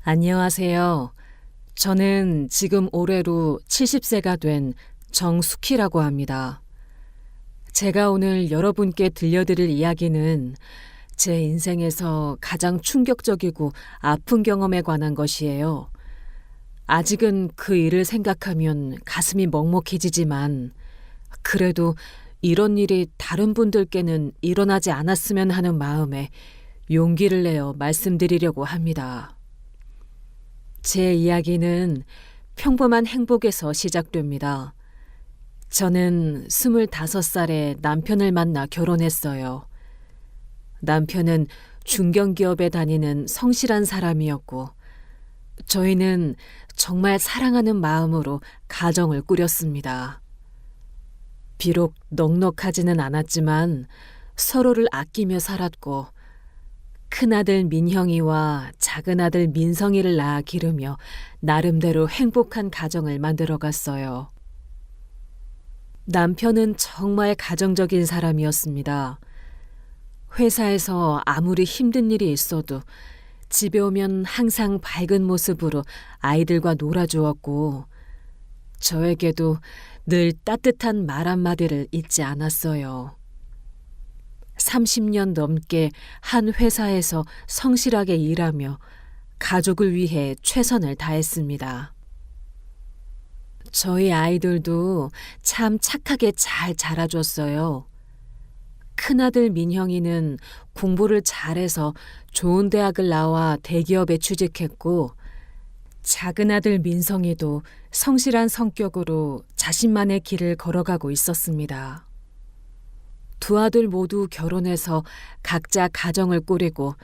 안녕하세요. 저는 지금 올해로 70세가 된 정숙희라고 합니다. 제가 오늘 여러분께 들려드릴 이야기는 제 인생에서 가장 충격적이고 아픈 경험에 관한 것이에요. 아직은 그 일을 생각하면 가슴이 먹먹해지지만 그래도 이런 일이 다른 분들께는 일어나지 않았으면 하는 마음에 용기를 내어 말씀드리려고 합니다. 제 이야기는 평범한 행복에서 시작됩니다. 저는 25살에 남편을 만나 결혼했어요. 남편은 중견기업에 다니는 성실한 사람이었고, 저희는 정말 사랑하는 마음으로 가정을 꾸렸습니다. 비록 넉넉하지는 않았지만 서로를 아끼며 살았고, 큰아들 민형이와 작은아들 민성이를 낳아 기르며 나름대로 행복한 가정을 만들어갔어요. 남편은 정말 가정적인 사람이었습니다. 회사에서 아무리 힘든 일이 있어도 집에 오면 항상 밝은 모습으로 아이들과 놀아주었고, 저에게도 늘 따뜻한 말 한마디를 잊지 않았어요. 30년 넘게 한 회사에서 성실하게 일하며 가족을 위해 최선을 다했습니다. 저희 아이들도 참 착하게 잘 자라줬어요. 큰아들 민형이는 공부를 잘해서 좋은 대학을 나와 대기업에 취직했고, 작은아들 민성이도 성실한 성격으로 자신만의 길을 걸어가고 있었습니다. 두 아들 모두 결혼해서 각자 가정을 꾸리고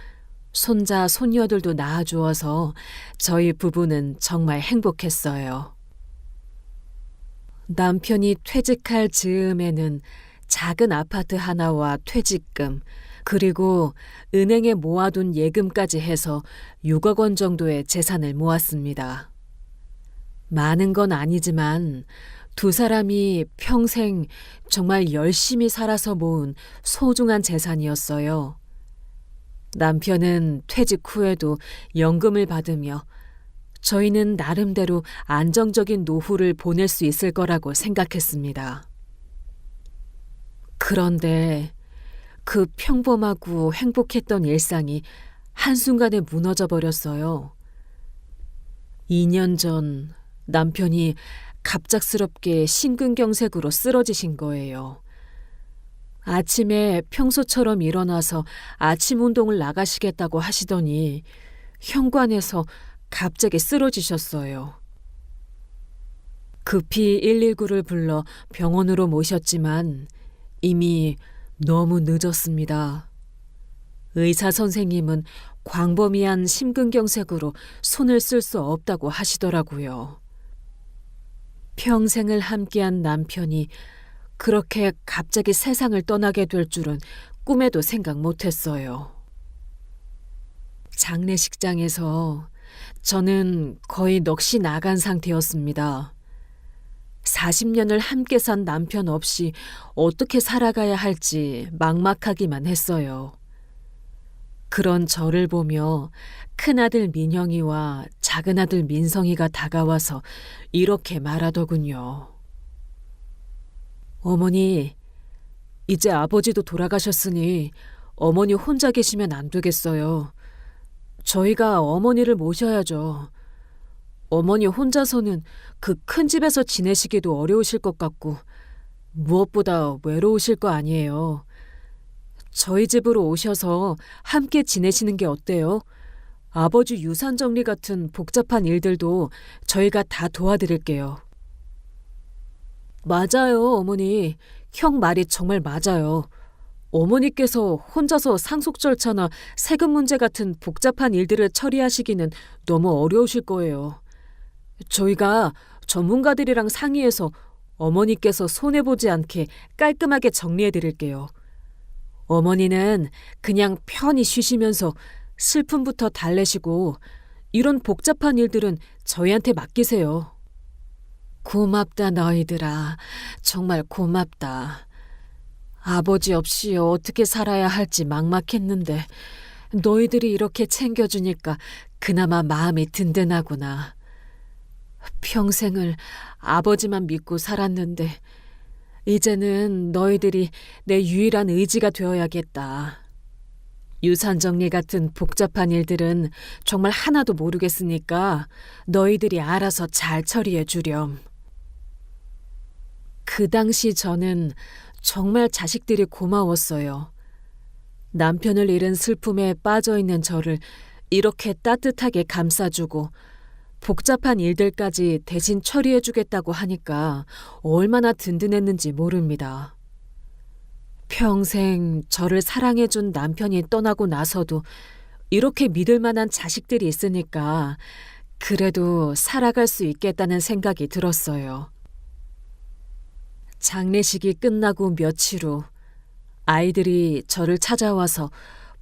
손자, 손녀들도 낳아주어서 저희 부부는 정말 행복했어요. 남편이 퇴직할 즈음에는 작은 아파트 하나와 퇴직금, 그리고 은행에 모아둔 예금까지 해서 6억 원 정도의 재산을 모았습니다. 많은 건 아니지만 두 사람이 평생 정말 열심히 살아서 모은 소중한 재산이었어요. 남편은 퇴직 후에도 연금을 받으며 저희는 나름대로 안정적인 노후를 보낼 수 있을 거라고 생각했습니다. 그런데 그 평범하고 행복했던 일상이 한순간에 무너져 버렸어요. 2년 전 남편이 갑작스럽게 심근경색으로 쓰러지신 거예요. 아침에 평소처럼 일어나서 아침 운동을 나가시겠다고 하시더니 현관에서 갑자기 쓰러지셨어요. 급히 119를 불러 병원으로 모셨지만 이미 너무 늦었습니다. 의사 선생님은 광범위한 심근경색으로 손을 쓸 수 없다고 하시더라고요. 평생을 함께한 남편이 그렇게 갑자기 세상을 떠나게 될 줄은 꿈에도 생각 못했어요. 장례식장에서 저는 거의 넋이 나간 상태였습니다. 40년을 함께 산 남편 없이 어떻게 살아가야 할지 막막하기만 했어요. 그런 저를 보며 큰아들 민형이와 작은아들 민성이가 다가와서 이렇게 말하더군요. 어머니, 이제 아버지도 돌아가셨으니 어머니 혼자 계시면 안 되겠어요. 저희가 어머니를 모셔야죠. 어머니 혼자서는 그 큰 집에서 지내시기도 어려우실 것 같고 무엇보다 외로우실 거 아니에요. 저희 집으로 오셔서 함께 지내시는 게 어때요? 아버지 유산 정리 같은 복잡한 일들도 저희가 다 도와드릴게요. 맞아요, 어머니. 형 말이 정말 맞아요. 어머니께서 혼자서 상속 절차나 세금 문제 같은 복잡한 일들을 처리하시기는 너무 어려우실 거예요. 저희가 전문가들이랑 상의해서 어머니께서 손해보지 않게 깔끔하게 정리해드릴게요. 어머니는 그냥 편히 쉬시면서 슬픔부터 달래시고 이런 복잡한 일들은 저희한테 맡기세요. 고맙다 너희들아. 정말 고맙다. 아버지 없이 어떻게 살아야 할지 막막했는데 너희들이 이렇게 챙겨주니까 그나마 마음이 든든하구나. 평생을 아버지만 믿고 살았는데 이제는 너희들이 내 유일한 의지가 되어야겠다. 유산 정리 같은 복잡한 일들은 정말 하나도 모르겠으니까 너희들이 알아서 잘 처리해 주렴. 그 당시 저는 정말 자식들이 고마웠어요. 남편을 잃은 슬픔에 빠져 있는 저를 이렇게 따뜻하게 감싸주고 복잡한 일들까지 대신 처리해 주겠다고 하니까 얼마나 든든했는지 모릅니다. 평생 저를 사랑해준 남편이 떠나고 나서도 이렇게 믿을 만한 자식들이 있으니까 그래도 살아갈 수 있겠다는 생각이 들었어요. 장례식이 끝나고 며칠 후 아이들이 저를 찾아와서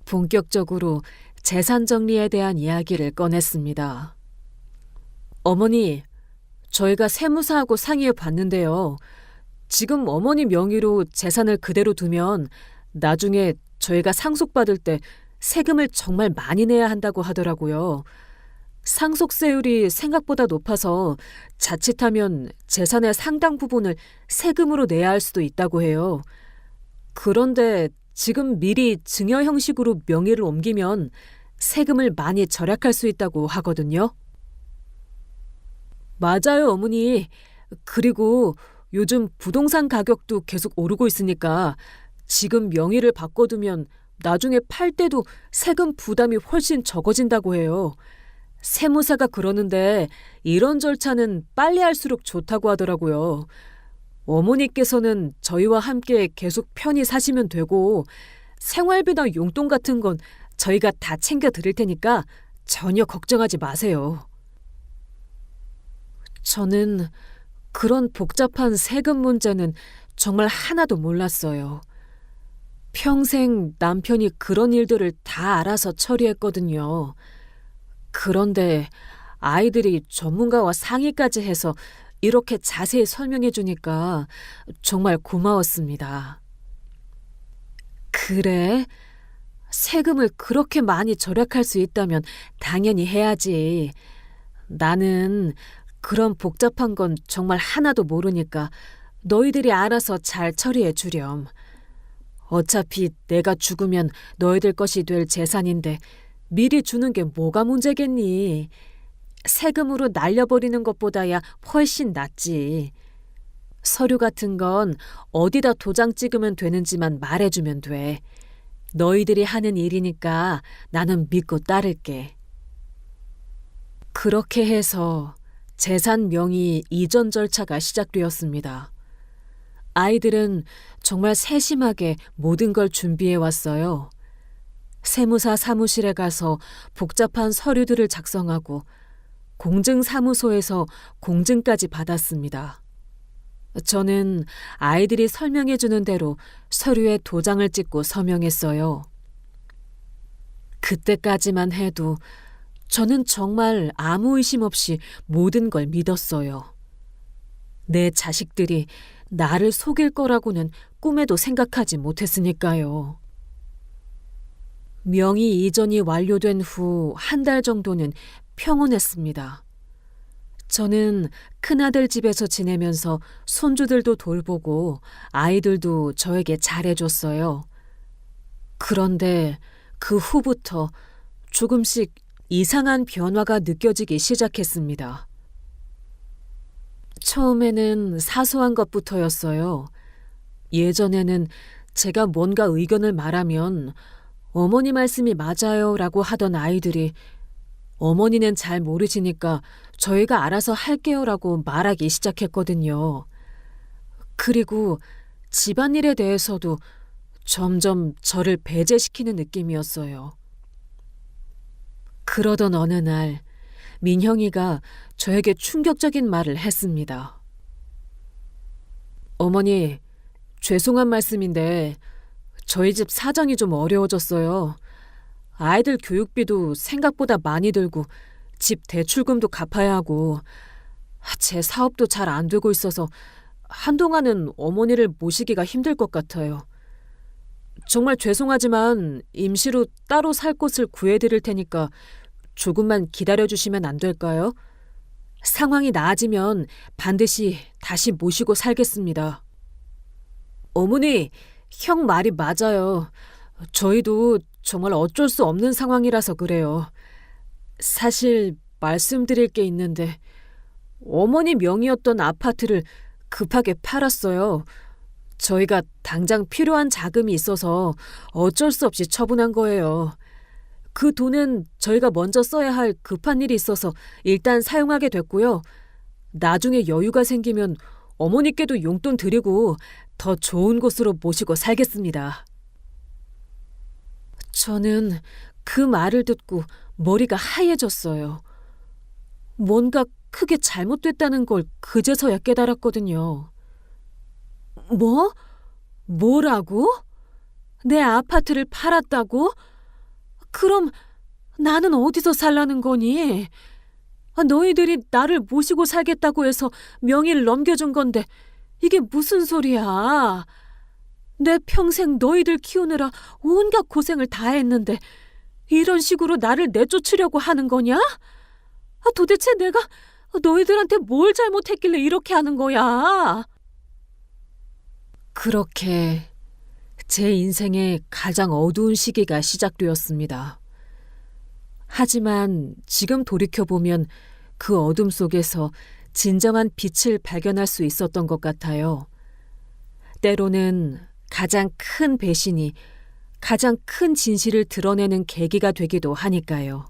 본격적으로 재산 정리에 대한 이야기를 꺼냈습니다. 어머니, 저희가 세무사하고 상의해 봤는데요. 지금 어머니 명의로 재산을 그대로 두면 나중에 저희가 상속받을 때 세금을 정말 많이 내야 한다고 하더라고요. 상속세율이 생각보다 높아서 자칫하면 재산의 상당 부분을 세금으로 내야 할 수도 있다고 해요. 그런데 지금 미리 증여 형식으로 명의를 옮기면 세금을 많이 절약할 수 있다고 하거든요. 맞아요, 어머니. 그리고 요즘 부동산 가격도 계속 오르고 있으니까 지금 명의를 바꿔두면 나중에 팔 때도 세금 부담이 훨씬 적어진다고 해요. 세무사가 그러는데 이런 절차는 빨리 할수록 좋다고 하더라고요. 어머니께서는 저희와 함께 계속 편히 사시면 되고 생활비나 용돈 같은 건 저희가 다 챙겨 드릴 테니까 전혀 걱정하지 마세요. 저는 그런 복잡한 세금 문제는 정말 하나도 몰랐어요. 평생 남편이 그런 일들을 다 알아서 처리했거든요. 그런데 아이들이 전문가와 상의까지 해서 이렇게 자세히 설명해 주니까 정말 고마웠습니다. 그래? 세금을 그렇게 많이 절약할 수 있다면 당연히 해야지. 나는 그런 복잡한 건 정말 하나도 모르니까 너희들이 알아서 잘 처리해 주렴. 어차피 내가 죽으면 너희들 것이 될 재산인데 미리 주는 게 뭐가 문제겠니? 세금으로 날려버리는 것보다야 훨씬 낫지. 서류 같은 건 어디다 도장 찍으면 되는지만 말해주면 돼. 너희들이 하는 일이니까 나는 믿고 따를게. 그렇게 해서 재산 명의 이전 절차가 시작되었습니다. 아이들은 정말 세심하게 모든 걸 준비해 왔어요. 세무사 사무실에 가서 복잡한 서류들을 작성하고 공증사무소에서 공증까지 받았습니다. 저는 아이들이 설명해 주는 대로 서류에 도장을 찍고 서명했어요. 그때까지만 해도 저는 정말 아무 의심 없이 모든 걸 믿었어요. 내 자식들이 나를 속일 거라고는 꿈에도 생각하지 못했으니까요. 명의 이전이 완료된 후 한 달 정도는 평온했습니다. 저는 큰아들 집에서 지내면서 손주들도 돌보고 아이들도 저에게 잘해줬어요. 그런데 그 후부터 조금씩 이상한 변화가 느껴지기 시작했습니다. 처음에는 사소한 것부터였어요. 예전에는 제가 뭔가 의견을 말하면 어머니 말씀이 맞아요 라고 하던 아이들이 어머니는 잘 모르시니까 저희가 알아서 할게요 라고 말하기 시작했거든요. 그리고 집안일에 대해서도 점점 저를 배제시키는 느낌이었어요. 그러던 어느 날 민형이가 저에게 충격적인 말을 했습니다. 어머니, 죄송한 말씀인데 저희 집 사정이 좀 어려워졌어요. 아이들 교육비도 생각보다 많이 들고 집 대출금도 갚아야 하고 제 사업도 잘 안 되고 있어서 한동안은 어머니를 모시기가 힘들 것 같아요. 정말 죄송하지만 임시로 따로 살 곳을 구해드릴 테니까 조금만 기다려주시면 안 될까요? 상황이 나아지면 반드시 다시 모시고 살겠습니다. 어머니, 형 말이 맞아요. 저희도 정말 어쩔 수 없는 상황이라서 그래요. 사실 말씀드릴 게 있는데 어머니 명의였던 아파트를 급하게 팔았어요. 저희가 당장 필요한 자금이 있어서 어쩔 수 없이 처분한 거예요. 그 돈은 저희가 먼저 써야 할 급한 일이 있어서 일단 사용하게 됐고요. 나중에 여유가 생기면 어머니께도 용돈 드리고 더 좋은 곳으로 모시고 살겠습니다. 저는 그 말을 듣고 머리가 하얘졌어요. 뭔가 크게 잘못됐다는 걸 그제서야 깨달았거든요. 뭐? 뭐라고? 내 아파트를 팔았다고? 그럼 나는 어디서 살라는 거니? 너희들이 나를 모시고 살겠다고 해서 명의를 넘겨준 건데 이게 무슨 소리야? 내 평생 너희들 키우느라 온갖 고생을 다 했는데 이런 식으로 나를 내쫓으려고 하는 거냐? 도대체 내가 너희들한테 뭘 잘못했길래 이렇게 하는 거야? 그렇게 제 인생의 가장 어두운 시기가 시작되었습니다. 하지만 지금 돌이켜보면 그 어둠 속에서 진정한 빛을 발견할 수 있었던 것 같아요. 때로는 가장 큰 배신이 가장 큰 진실을 드러내는 계기가 되기도 하니까요.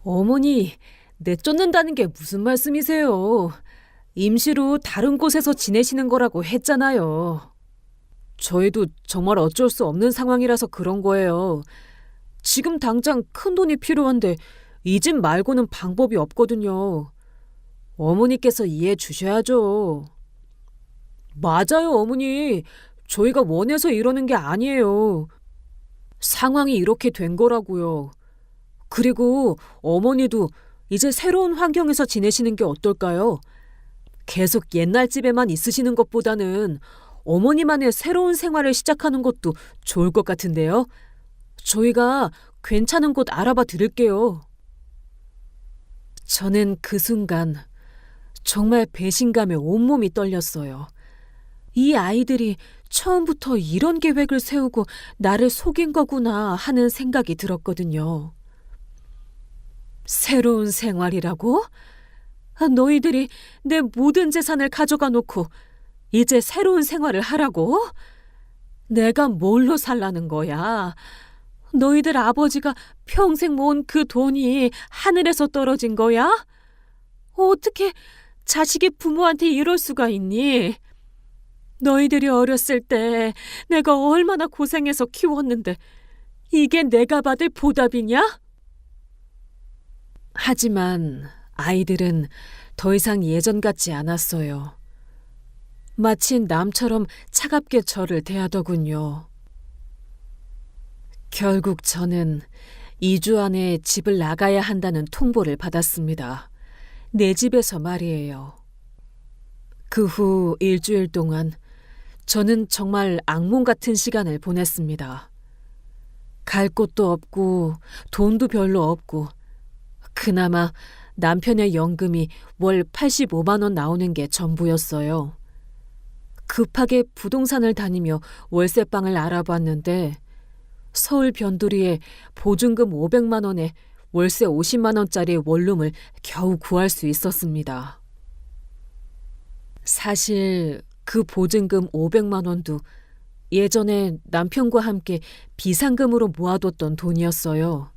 어머니, 내쫓는다는 게 무슨 말씀이세요? 임시로 다른 곳에서 지내시는 거라고 했잖아요. 저희도 정말 어쩔 수 없는 상황이라서 그런 거예요. 지금 당장 큰 돈이 필요한데 이 집 말고는 방법이 없거든요. 어머니께서 이해해 주셔야죠. 맞아요, 어머니. 저희가 원해서 이러는 게 아니에요. 상황이 이렇게 된 거라고요. 그리고 어머니도 이제 새로운 환경에서 지내시는 게 어떨까요? 계속 옛날 집에만 있으시는 것보다는 어머니만의 새로운 생활을 시작하는 것도 좋을 것 같은데요. 저희가 괜찮은 곳 알아봐 드릴게요. 저는 그 순간 정말 배신감에 온몸이 떨렸어요. 이 아이들이 처음부터 이런 계획을 세우고 나를 속인 거구나 하는 생각이 들었거든요. 새로운 생활이라고? 너희들이 내 모든 재산을 가져가 놓고 이제 새로운 생활을 하라고? 내가 뭘로 살라는 거야? 너희들 아버지가 평생 모은 그 돈이 하늘에서 떨어진 거야? 어떻게 자식이 부모한테 이럴 수가 있니? 너희들이 어렸을 때 내가 얼마나 고생해서 키웠는데 이게 내가 받을 보답이냐? 하지만 아이들은 더 이상 예전 같지 않았어요. 마치 남처럼 차갑게 저를 대하더군요. 결국 저는 2주 안에 집을 나가야 한다는 통보를 받았습니다. 내 집에서 말이에요. 그 후 일주일 동안 저는 정말 악몽 같은 시간을 보냈습니다. 갈 곳도 없고 돈도 별로 없고 그나마 남편의 연금이 월 85만 원 나오는 게 전부였어요. 급하게 부동산을 다니며 월세방을 알아봤는데 서울 변두리에 보증금 500만 원에 월세 50만 원짜리 원룸을 겨우 구할 수 있었습니다. 사실 그 보증금 500만 원도 예전에 남편과 함께 비상금으로 모아뒀던 돈이었어요.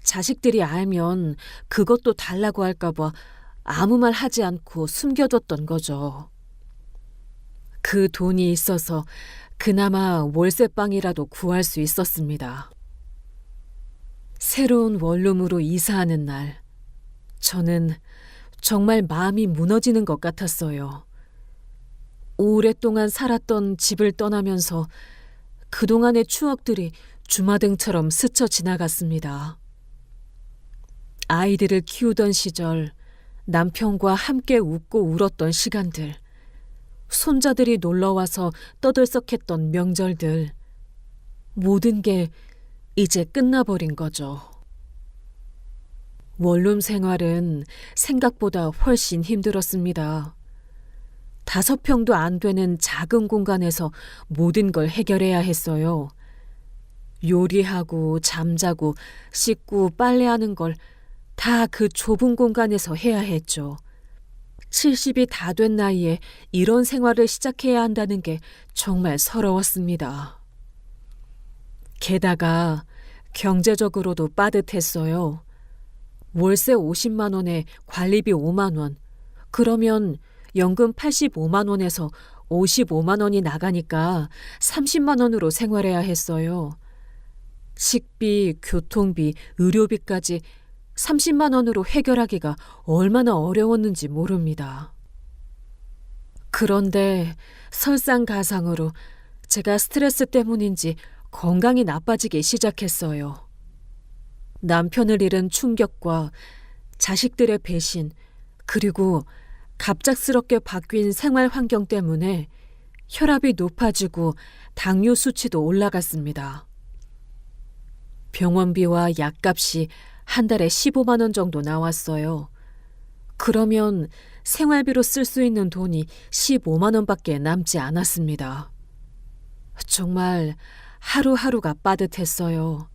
자식들이 알면 그것도 달라고 할까봐 아무 말 하지 않고 숨겨뒀던 거죠. 그 돈이 있어서 그나마 월세방이라도 구할 수 있었습니다. 새로운 원룸으로 이사하는 날, 저는 정말 마음이 무너지는 것 같았어요. 오랫동안 살았던 집을 떠나면서 그동안의 추억들이 주마등처럼 스쳐 지나갔습니다. 아이들을 키우던 시절, 남편과 함께 웃고 울었던 시간들, 손자들이 놀러와서 떠들썩했던 명절들, 모든 게 이제 끝나버린 거죠. 원룸 생활은 생각보다 훨씬 힘들었습니다. 5평도 안 되는 작은 공간에서 모든 걸 해결해야 했어요. 요리하고 잠자고 씻고 빨래하는 걸 다 그 좁은 공간에서 해야 했죠. 70이 다 된 나이에 이런 생활을 시작해야 한다는 게 정말 서러웠습니다. 게다가 경제적으로도 빠듯했어요. 월세 50만 원에 관리비 5만 원. 그러면 연금 85만 원에서 55만 원이 나가니까 30만 원으로 생활해야 했어요. 식비, 교통비, 의료비까지 30만 원으로 해결하기가 얼마나 어려웠는지 모릅니다. 그런데 설상가상으로 제가 스트레스 때문인지 건강이 나빠지기 시작했어요. 남편을 잃은 충격과 자식들의 배신, 그리고 갑작스럽게 바뀐 생활 환경 때문에 혈압이 높아지고 당뇨 수치도 올라갔습니다. 병원비와 약값이 한 달에 15만 원 정도 나왔어요. 그러면 생활비로 쓸 수 있는 돈이 15만 원밖에 남지 않았습니다. 정말 하루하루가 빠듯했어요.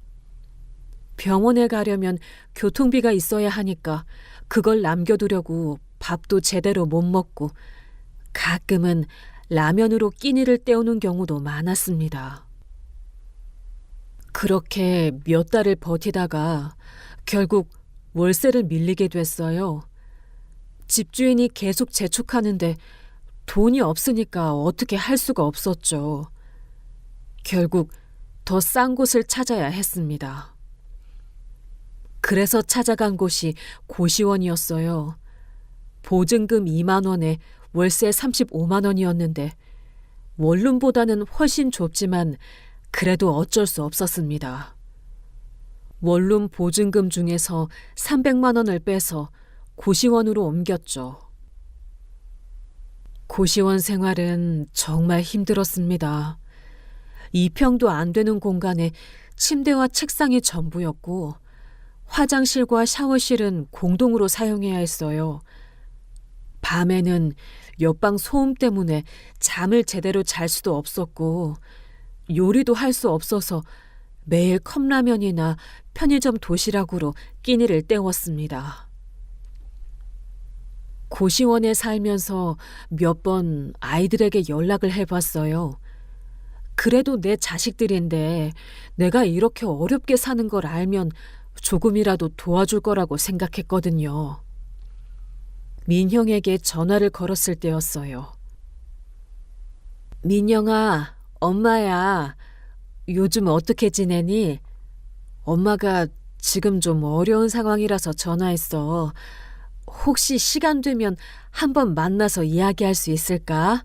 병원에 가려면 교통비가 있어야 하니까 그걸 남겨두려고 밥도 제대로 못 먹고 가끔은 라면으로 끼니를 때우는 경우도 많았습니다. 그렇게 몇 달을 버티다가 결국 월세를 밀리게 됐어요. 집주인이 계속 재촉하는데 돈이 없으니까 어떻게 할 수가 없었죠. 결국 더 싼 곳을 찾아야 했습니다. 그래서 찾아간 곳이 고시원이었어요. 보증금 2만 원에 월세 35만 원이었는데 원룸보다는 훨씬 좁지만 그래도 어쩔 수 없었습니다. 원룸 보증금 중에서 300만 원을 빼서 고시원으로 옮겼죠. 고시원 생활은 정말 힘들었습니다. 2평도 안 되는 공간에 침대와 책상이 전부였고 화장실과 샤워실은 공동으로 사용해야 했어요. 밤에는 옆방 소음 때문에 잠을 제대로 잘 수도 없었고 요리도 할 수 없어서 매일 컵라면이나 편의점 도시락으로 끼니를 때웠습니다. 고시원에 살면서 몇 번 아이들에게 연락을 해봤어요. 그래도 내 자식들인데 내가 이렇게 어렵게 사는 걸 알면 조금이라도 도와줄 거라고 생각했거든요. 민형에게 전화를 걸었을 때였어요. 민영아, 엄마야. 요즘 어떻게 지내니? 엄마가 지금 좀 어려운 상황이라서 전화했어. 혹시 시간 되면 한번 만나서 이야기할 수 있을까?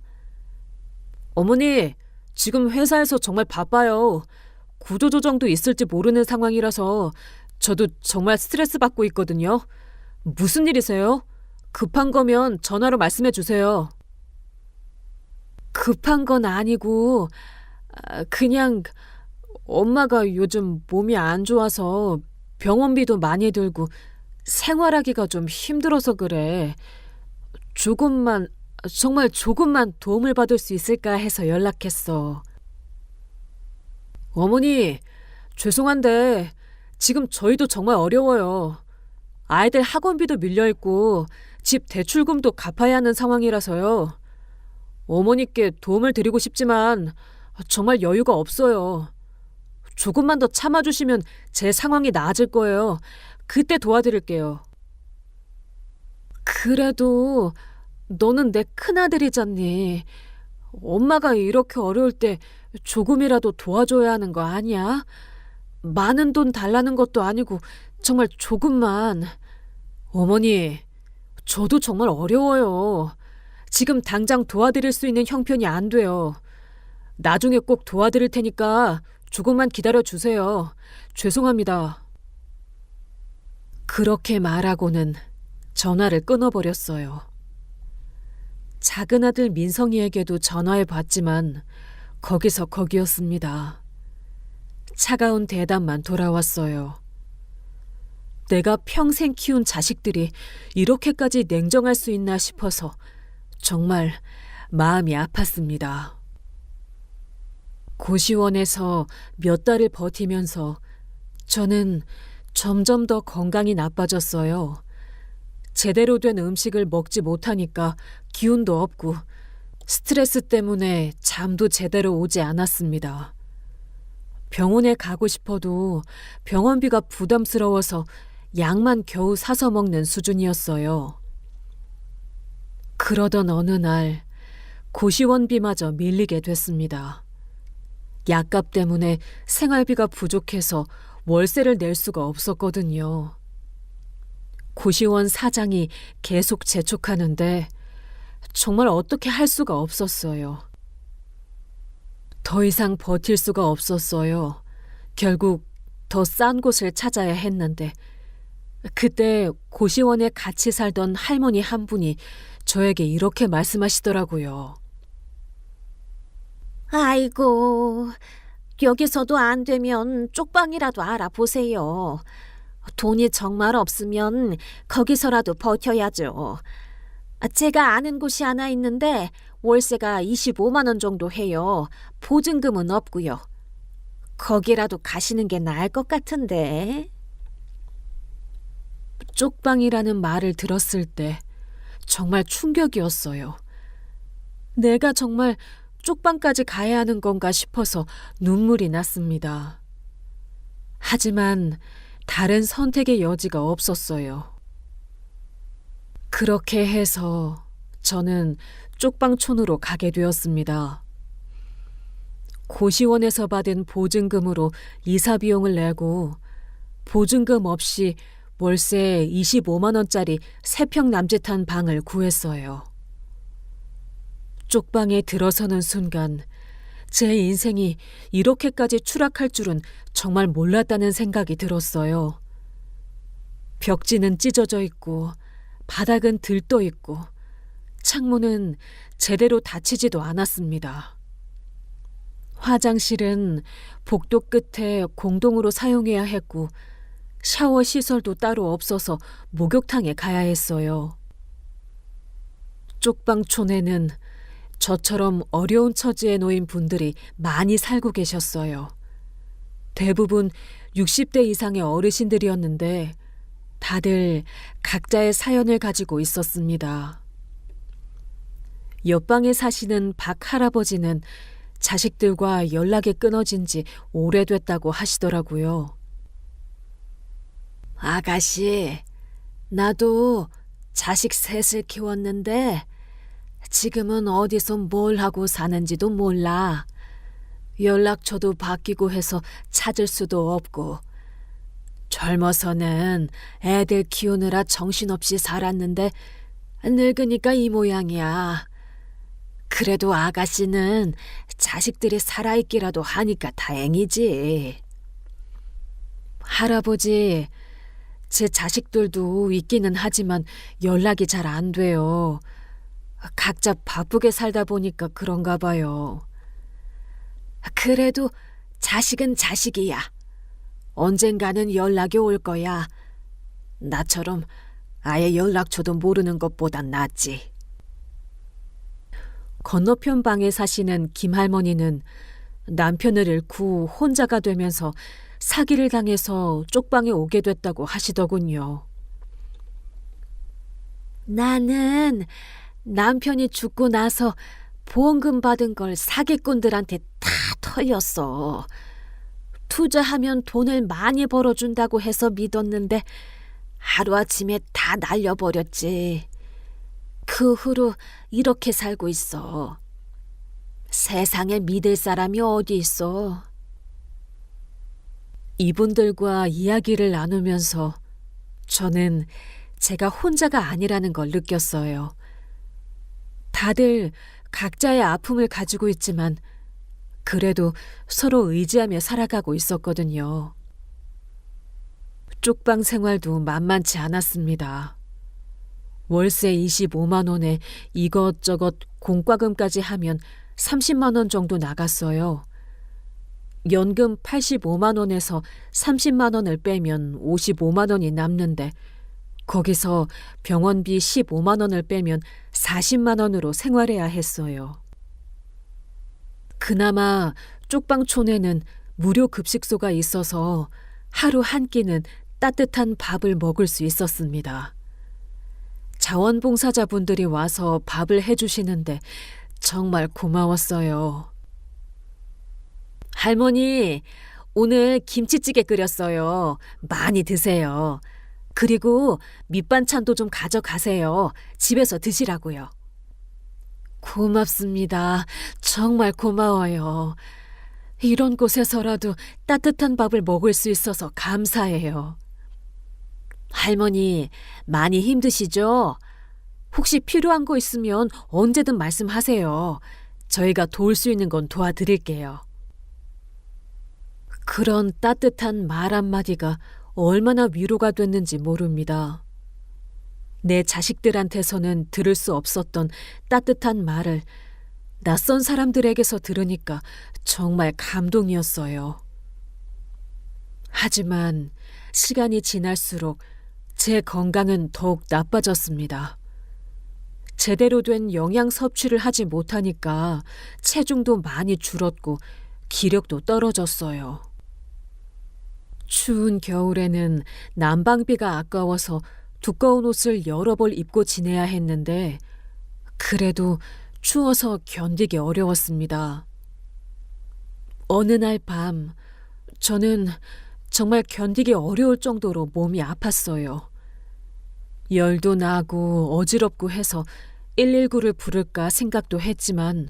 어머니, 지금 회사에서 정말 바빠요. 구조조정도 있을지 모르는 상황이라서 저도 정말 스트레스 받고 있거든요. 무슨 일이세요? 급한 거면 전화로 말씀해 주세요. 급한 건 아니고 그냥 엄마가 요즘 몸이 안 좋아서 병원비도 많이 들고 생활하기가 좀 힘들어서 그래. 조금만, 정말 조금만 도움을 받을 수 있을까 해서 연락했어. 어머니, 죄송한데 지금 저희도 정말 어려워요. 아이들 학원비도 밀려있고 집 대출금도 갚아야 하는 상황이라서요. 어머니께 도움을 드리고 싶지만 정말 여유가 없어요. 조금만 더 참아주시면 제 상황이 나아질 거예요. 그때 도와드릴게요. 그래도 너는 내 큰아들이잖니. 엄마가 이렇게 어려울 때 조금이라도 도와줘야 하는 거 아니야? 많은 돈 달라는 것도 아니고 정말 조금만. 어머니, 저도 정말 어려워요. 지금 당장 도와드릴 수 있는 형편이 안 돼요. 나중에 꼭 도와드릴 테니까 조금만 기다려 주세요. 죄송합니다. 그렇게 말하고는 전화를 끊어버렸어요. 작은 아들 민성이에게도 전화해 봤지만 거기서 거기였습니다. 차가운 대답만 돌아왔어요. 내가 평생 키운 자식들이 이렇게까지 냉정할 수 있나 싶어서 정말 마음이 아팠습니다. 고시원에서 몇 달을 버티면서 저는 점점 더 건강이 나빠졌어요. 제대로 된 음식을 먹지 못하니까 기운도 없고 스트레스 때문에 잠도 제대로 오지 않았습니다. 병원에 가고 싶어도 병원비가 부담스러워서 약만 겨우 사서 먹는 수준이었어요. 그러던 어느 날 고시원비마저 밀리게 됐습니다. 약값 때문에 생활비가 부족해서 월세를 낼 수가 없었거든요. 고시원 사장이 계속 재촉하는데 정말 어떻게 할 수가 없었어요. 더 이상 버틸 수가 없었어요. 결국 더 싼 곳을 찾아야 했는데 그때 고시원에 같이 살던 할머니 한 분이 저에게 이렇게 말씀하시더라고요. 아이고, 여기서도 안 되면 쪽방이라도 알아보세요. 돈이 정말 없으면 거기서라도 버텨야죠. 제가 아는 곳이 하나 있는데 월세가 25만 원 정도 해요. 보증금은 없고요. 거기라도 가시는 게 나을 것 같은데. 쪽방이라는 말을 들었을 때 정말 충격이었어요. 내가 정말 쪽방까지 가야 하는 건가 싶어서 눈물이 났습니다. 하지만 다른 선택의 여지가 없었어요. 그렇게 해서 저는 쪽방촌으로 가게 되었습니다. 고시원에서 받은 보증금으로 이사 비용을 내고 보증금 없이 월세 25만 원짜리 3평 남짓한 방을 구했어요. 쪽방에 들어서는 순간 제 인생이 이렇게까지 추락할 줄은 정말 몰랐다는 생각이 들었어요. 벽지는 찢어져 있고 바닥은 들떠 있고 창문은 제대로 닫히지도 않았습니다. 화장실은 복도 끝에 공동으로 사용해야 했고 샤워 시설도 따로 없어서 목욕탕에 가야 했어요. 쪽방촌에는 저처럼 어려운 처지에 놓인 분들이 많이 살고 계셨어요. 대부분 60대 이상의 어르신들이었는데 다들 각자의 사연을 가지고 있었습니다. 옆방에 사시는 박 할아버지는 자식들과 연락이 끊어진 지 오래됐다고 하시더라고요. 아가씨, 나도 자식 셋을 키웠는데 지금은 어디서 뭘 하고 사는지도 몰라. 연락처도 바뀌고 해서 찾을 수도 없고. 젊어서는 애들 키우느라 정신없이 살았는데 늙으니까 이 모양이야. 그래도 아가씨는 자식들이 살아있기라도 하니까 다행이지. 할아버지, 제 자식들도 있기는 하지만 연락이 잘 안 돼요. 각자 바쁘게 살다 보니까 그런가 봐요. 그래도 자식은 자식이야. 언젠가는 연락이 올 거야. 나처럼 아예 연락처도 모르는 것보단 낫지. 건너편 방에 사시는 김할머니는 남편을 잃고 혼자가 되면서 사기를 당해서 쪽방에 오게 됐다고 하시더군요. 나는 남편이 죽고 나서 보험금 받은 걸 사기꾼들한테 다 털렸어. 투자하면 돈을 많이 벌어준다고 해서 믿었는데 하루아침에 다 날려버렸지. 그 후로 이렇게 살고 있어. 세상에 믿을 사람이 어디 있어. 이분들과 이야기를 나누면서 저는 제가 혼자가 아니라는 걸 느꼈어요. 다들 각자의 아픔을 가지고 있지만 그래도 서로 의지하며 살아가고 있었거든요. 쪽방 생활도 만만치 않았습니다. 월세 25만 원에 이것저것 공과금까지 하면 30만 원 정도 나갔어요. 연금 85만 원에서 30만 원을 빼면 55만 원이 남는데 거기서 병원비 15만 원을 빼면 40만 원으로 생활해야 했어요. 그나마 쪽방촌에는 무료 급식소가 있어서 하루 한 끼는 따뜻한 밥을 먹을 수 있었습니다. 자원봉사자분들이 와서 밥을 해주시는데 정말 고마웠어요. 할머니, 오늘 김치찌개 끓였어요. 많이 드세요. 그리고 밑반찬도 좀 가져가세요. 집에서 드시라고요. 고맙습니다. 정말 고마워요. 이런 곳에서라도 따뜻한 밥을 먹을 수 있어서 감사해요. 할머니, 많이 힘드시죠? 혹시 필요한 거 있으면 언제든 말씀하세요. 저희가 도울 수 있는 건 도와드릴게요. 그런 따뜻한 말 한마디가 얼마나 위로가 됐는지 모릅니다. 내 자식들한테서는 들을 수 없었던 따뜻한 말을 낯선 사람들에게서 들으니까 정말 감동이었어요. 하지만 시간이 지날수록 제 건강은 더욱 나빠졌습니다. 제대로 된 영양 섭취를 하지 못하니까 체중도 많이 줄었고 기력도 떨어졌어요. 추운 겨울에는 난방비가 아까워서 두꺼운 옷을 여러 벌 입고 지내야 했는데 그래도 추워서 견디기 어려웠습니다. 어느 날 밤 저는 정말 견디기 어려울 정도로 몸이 아팠어요. 열도 나고 어지럽고 해서 119를 부를까 생각도 했지만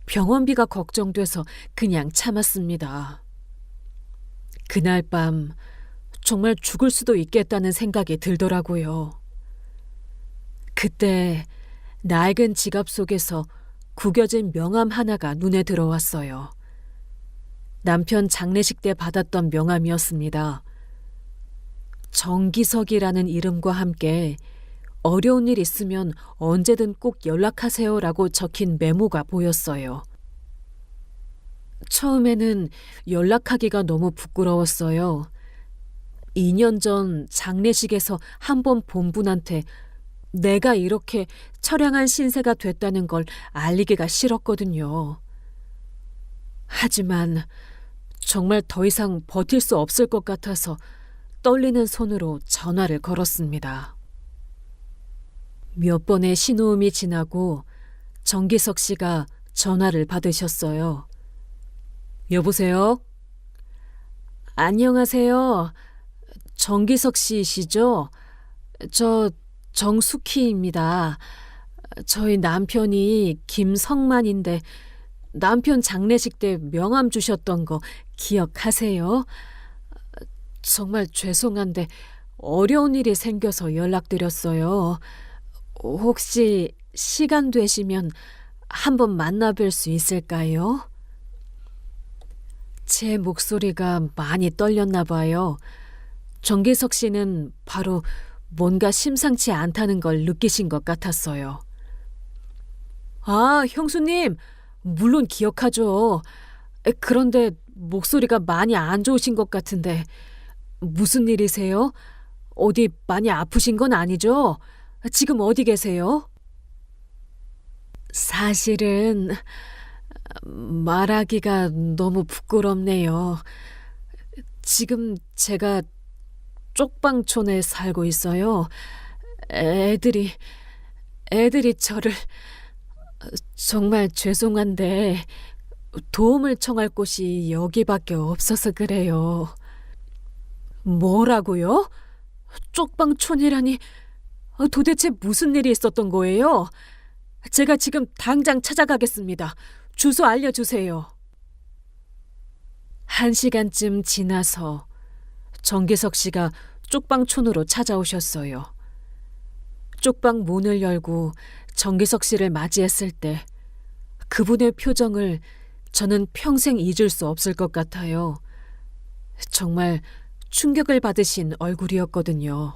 병원비가 걱정돼서 그냥 참았습니다. 그날 밤 정말 죽을 수도 있겠다는 생각이 들더라고요. 그때 낡은 지갑 속에서 구겨진 명함 하나가 눈에 들어왔어요. 남편 장례식 때 받았던 명함이었습니다. 정기석이라는 이름과 함께 어려운 일 있으면 언제든 꼭 연락하세요라고 적힌 메모가 보였어요. 처음에는 연락하기가 너무 부끄러웠어요. 2년 전 장례식에서 한 번 본 분한테 내가 이렇게 처량한 신세가 됐다는 걸 알리기가 싫었거든요. 하지만 정말 더 이상 버틸 수 없을 것 같아서 떨리는 손으로 전화를 걸었습니다. 몇 번의 신호음이 지나고 정기석 씨가 전화를 받으셨어요. 여보세요? 안녕하세요. 정기석 씨이시죠? 저 정숙희입니다. 저희 남편이 김성만인데 남편 장례식 때 명함 주셨던 거 기억하세요? 정말 죄송한데 어려운 일이 생겨서 연락드렸어요. 혹시 시간 되시면 한번 만나뵐 수 있을까요? 제 목소리가 많이 떨렸나 봐요. 정기석 씨는 바로 뭔가 심상치 않다는 걸 느끼신 것 같았어요. 아, 형수님, 물론 기억하죠. 그런데 목소리가 많이 안 좋으신 것 같은데 무슨 일이세요? 어디 많이 아프신 건 아니죠? 지금 어디 계세요? 사실은 말하기가 너무 부끄럽네요. 지금 제가 쪽방촌에 살고 있어요. 애들이 저를 정말 죄송한데 도움을 청할 곳이 여기밖에 없어서 그래요. 뭐라고요? 쪽방촌이라니 도대체 무슨 일이 있었던 거예요? 제가 지금 당장 찾아가겠습니다. 주소 알려주세요. 1시간쯤 지나서 정기석 씨가 쪽방촌으로 찾아오셨어요. 쪽방 문을 열고 정기석 씨를 맞이했을 때 그분의 표정을 저는 평생 잊을 수 없을 것 같아요. 정말 충격을 받으신 얼굴이었거든요.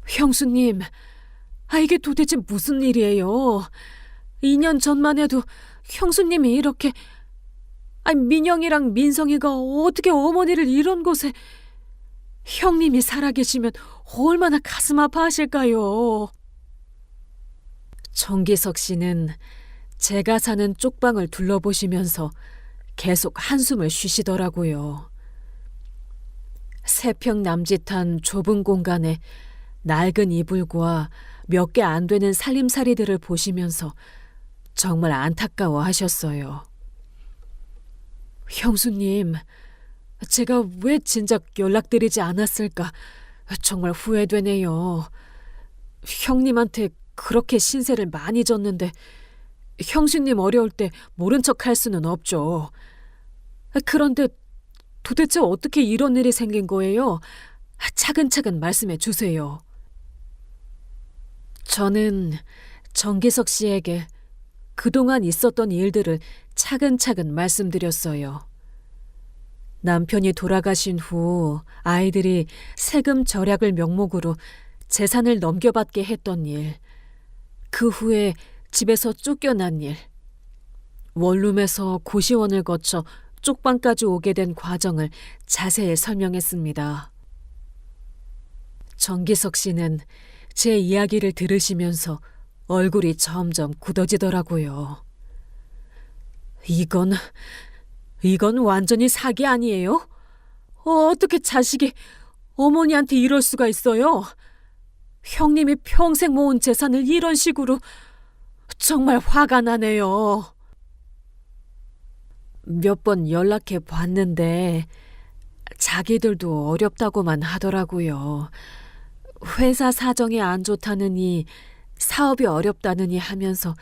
형수님, 이게 도대체 무슨 일이에요? 2년 전만 해도 형수님이 이렇게... 민영이랑 민성이가 어떻게 어머니를 이런 곳에... 형님이 살아계시면 얼마나 가슴 아파하실까요? 정기석 씨는 제가 사는 쪽방을 둘러보시면서 계속 한숨을 쉬시더라고요. 3평 남짓한 좁은 공간에 낡은 이불과 몇 개 안 되는 살림살이들을 보시면서 정말 안타까워 하셨어요. 형수님, 제가 왜 진작 연락드리지 않았을까 정말 후회되네요. 형님한테 그렇게 신세를 많이 졌는데 형수님 어려울 때 모른 척 할 수는 없죠. 그런데 도대체 어떻게 이런 일이 생긴 거예요? 차근차근 말씀해 주세요. 저는 정기석 씨에게 그동안 있었던 일들을 차근차근 말씀드렸어요. 남편이 돌아가신 후 아이들이 세금 절약을 명목으로 재산을 넘겨받게 했던 일, 그 후에 집에서 쫓겨난 일, 원룸에서 고시원을 거쳐 쪽방까지 오게 된 과정을 자세히 설명했습니다. 정기석 씨는 제 이야기를 들으시면서 얼굴이 점점 굳어지더라고요. 이건 완전히 사기 아니에요? 어떻게 자식이 어머니한테 이럴 수가 있어요? 형님이 평생 모은 재산을 이런 식으로... 정말 화가 나네요. 몇 번 연락해 봤는데 자기들도 어렵다고만 하더라고요. 회사 사정이 안 좋다느니 사업이 어렵다느니 하면서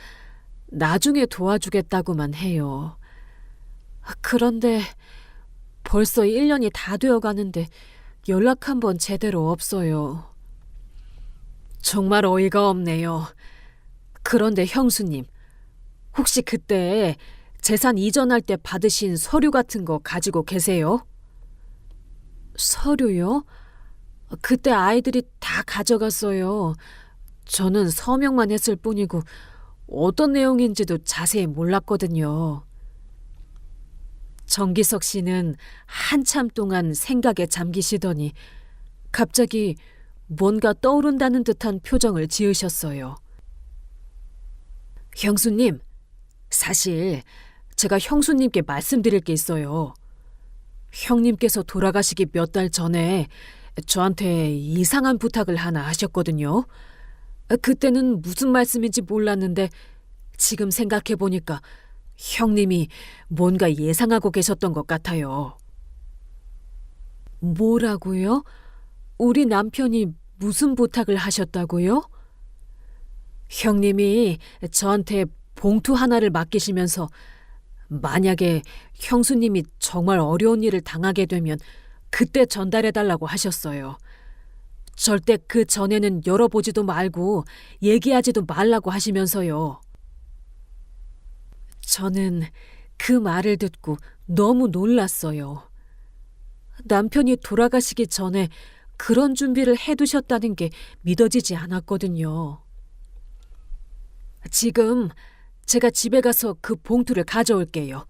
나중에 도와주겠다고만 해요. 그런데 벌써 1년이 다 되어 가는데 연락 한 번 제대로 없어요. 정말 어이가 없네요. 그런데 형수님, 혹시 그때 재산 이전할 때 받으신 서류 같은 거 가지고 계세요? 서류요? 그때 아이들이 다 가져갔어요. 저는 서명만 했을 뿐이고 어떤 내용인지도 자세히 몰랐거든요. 정기석 씨는 한참 동안 생각에 잠기시더니 갑자기 뭔가 떠오른다는 듯한 표정을 지으셨어요. 형수님, 사실 제가 형수님께 말씀드릴 게 있어요. 형님께서 돌아가시기 몇 달 전에 저한테 이상한 부탁을 하나 하셨거든요. 그때는 무슨 말씀인지 몰랐는데 지금 생각해보니까 형님이 뭔가 예상하고 계셨던 것 같아요. 뭐라고요? 우리 남편이 무슨 부탁을 하셨다고요? 형님이 저한테 봉투 하나를 맡기시면서 만약에 형수님이 정말 어려운 일을 당하게 되면 그때 전달해달라고 하셨어요. 절대 그 전에는 열어보지도 말고 얘기하지도 말라고 하시면서요. 저는 그 말을 듣고 너무 놀랐어요. 남편이 돌아가시기 전에 그런 준비를 해두셨다는 게 믿어지지 않았거든요. 지금 제가 집에 가서 그 봉투를 가져올게요.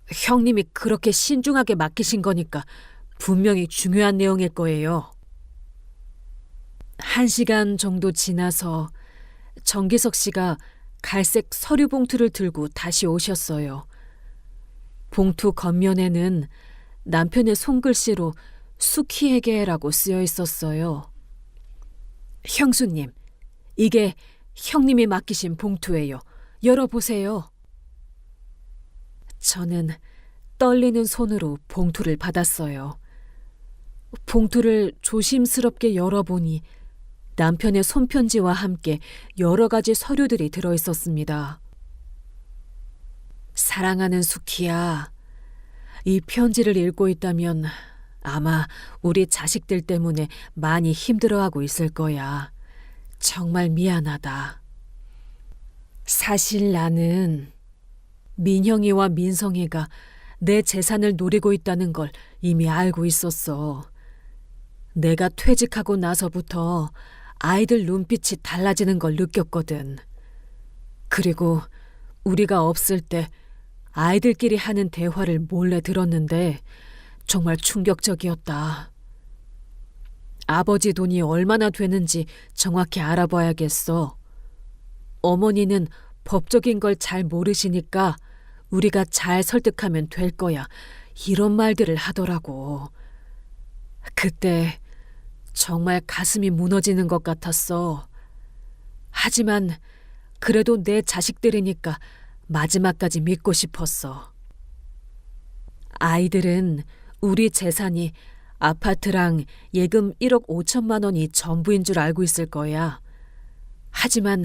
형님이 그렇게 신중하게 맡기신 거니까 분명히 중요한 내용일 거예요. 1시간 정도 지나서 정기석 씨가 갈색 서류 봉투를 들고 다시 오셨어요. 봉투 겉면에는 남편의 손글씨로 수키에게라고 쓰여 있었어요. 형수님, 이게 형님이 맡기신 봉투예요. 열어보세요. 저는 떨리는 손으로 봉투를 받았어요. 봉투를 조심스럽게 열어보니 남편의 손편지와 함께 여러 가지 서류들이 들어있었습니다. 사랑하는 수키야, 이 편지를 읽고 있다면 아마 우리 자식들 때문에 많이 힘들어하고 있을 거야. 정말 미안하다. 사실 나는 민형이와 민성이가 내 재산을 노리고 있다는 걸 이미 알고 있었어. 내가 퇴직하고 나서부터 아이들 눈빛이 달라지는 걸 느꼈거든. 그리고 우리가 없을 때 아이들끼리 하는 대화를 몰래 들었는데 정말 충격적이었다. 아버지 돈이 얼마나 되는지 정확히 알아봐야겠어. 어머니는 법적인 걸 잘 모르시니까 우리가 잘 설득하면 될 거야. 이런 말들을 하더라고. 그때 정말 가슴이 무너지는 것 같았어. 하지만 그래도 내 자식들이니까 마지막까지 믿고 싶었어. 아이들은 우리 재산이 아파트랑 예금 1억 5천만 원이 전부인 줄 알고 있을 거야. 하지만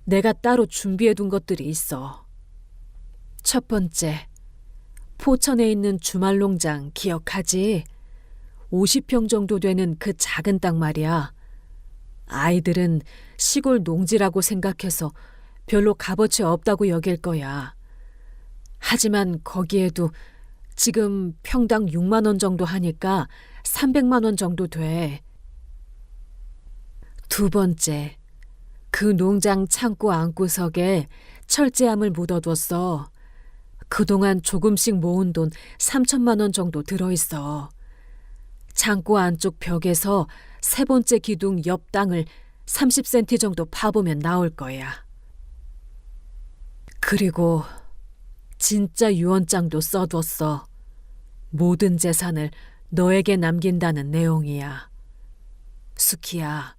내가 따로 준비해둔 것들이 있어. 첫 번째, 포천에 있는 주말농장 기억하지? 50평 정도 되는 그 작은 땅 말이야. 아이들은 시골 농지라고 생각해서 별로 값어치 없다고 여길 거야. 하지만 거기에도 지금 평당 6만 원 정도 하니까 300만 원 정도 돼. 두 번째, 그 농장 창고 안구석에 철제함을 묻어뒀어. 그동안 조금씩 모은 돈 3천만 원 정도 들어있어. 창고 안쪽 벽에서 세 번째 기둥 옆 땅을 30cm 정도 파보면 나올 거야. 그리고 진짜 유언장도 써뒀어. 모든 재산을 너에게 남긴다는 내용이야. 수키야,